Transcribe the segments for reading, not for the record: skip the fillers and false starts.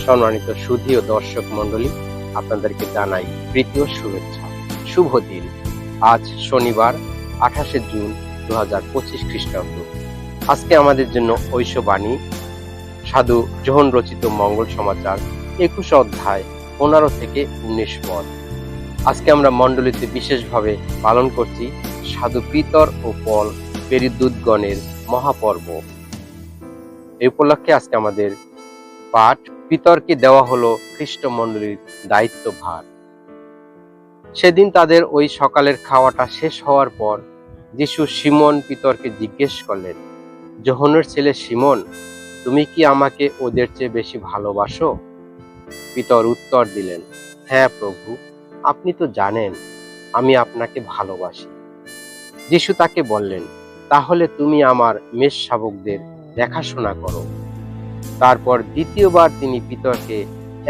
সম্মানিত সুধী ও দর্শক মণ্ডলী, আপনাদেরকে জানাই প্রীতি ও শুভেচ্ছা। শুভ দিন। আজ শনিবার 28 জুন 2025 খ্রিস্টাব্দ। আজকে আমাদের জন্য ঐশবাণী সাধু যোহন রচিত মঙ্গল সমাচার 21 অধ্যায় 15 থেকে 19 পদ। আজকে আমরা মণ্ডলীতে বিশেষভাবে পালন করছি সাধু পিতর ও পল পেরিদূতগণের মহাপর্ব। এই উপলক্ষে আজকে আমাদের পাঠ, পিতরকে দেওয়া হলো খ্রিস্ট মণ্ডলীর দায়িত্বভার। সেদিন তাদের ওই সকালের খাওয়াটা শেষ হওয়ার পর যিশু সিমন পিতরকে জিজ্ঞেস করলেন, যোহনের ছেলে সিমন, তুমি কি আমাকে ওদের চেয়ে বেশি ভালোবাসো? পিতর উত্তর দিলেন, হ্যাঁ প্রভু, আপনি তো জানেন আমি আপনাকে ভালোবাসি। যিশু তাকে বললেন, তাহলে তুমি আমার মেষ শাবকদের দেখাশোনা করো। তারপর দ্বিতীয়বার তিনি পিতরকে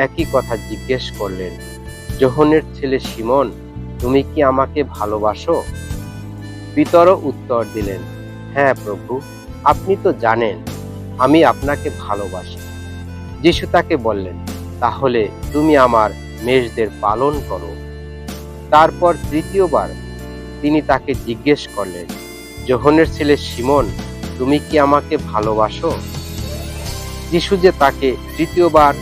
একই কথা জিজ্ঞেস করলেন, যোহনের ছেলে সিমন, তুমি কি আমাকে ভালোবাসো? পিতরও উত্তর দিলেন, হ্যাঁ প্রভু, আপনি তো জানেন আমি আপনাকে ভালোবাসি। যিশু তাকে বললেন, তাহলে তুমি আমার মেষদের পালন করো। তারপর তৃতীয়বার তিনি তাকে জিজ্ঞেস করলেন, যোহনের ছেলে সিমন, তুমি কি আমাকে ভালোবাসো? যিশু যে তাকে তৃতীয়বার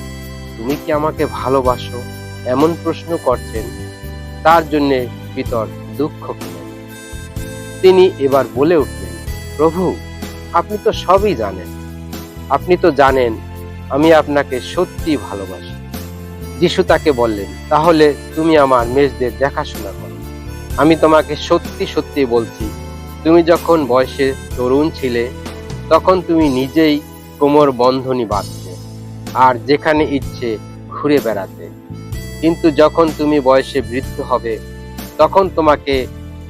তুমি কি আমাকে ভালোবাসো এমন প্রশ্ন করছেন, তার জন্য পিতর দুঃখ পেলেন। তিনি এবার বলে উঠলেন, প্রভু, আপনি তো সবই জানেন, আপনি তো জানেন আমি আপনাকে সত্যি ভালোবাসি। যিশু তাকে বললেন, তাহলে তুমি আমার মেষদের দেখাশোনা করো। আমি তোমাকে সত্যি সত্যি বলছি, তুমি যখন বয়সে তরুণ ছিলে তখন তুমি নিজেই কোমর বন্ধনী বাঁধতে আর যেখানে ইচ্ছে ঘুরে বেড়াতে, কিন্তু যখন তুমি বয়সে বৃদ্ধ হবে তখন তোমাকে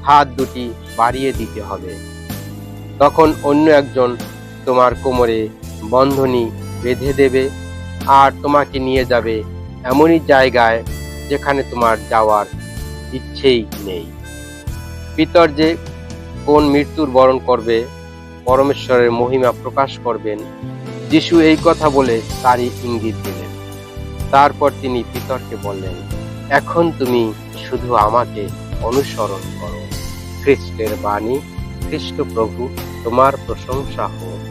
হাত দুটি বাড়িয়ে দিতে হবে। তখন অন্য একজন তোমার কোমরে বন্ধনী বেঁধে দেবে আর তোমাকে নিয়ে যাবে এমনই জায়গায় যেখানে তোমার যাওয়ার ইচ্ছেই নেই। পিতর যে কোন মৃত্যুর বরণ করবে, পরমেশ্বরের মহিমা প্রকাশ করবেন, যিশু এই কথা বলে তারই ইঙ্গিত দিলেন। তারপর তিনি পিতরকে বললেন, এখন তুমি শুধু আমাকে অনুসরণ করো। খ্রিস্টের বাণী। খ্রিস্ট প্রভু, তোমার প্রশংসা হোক।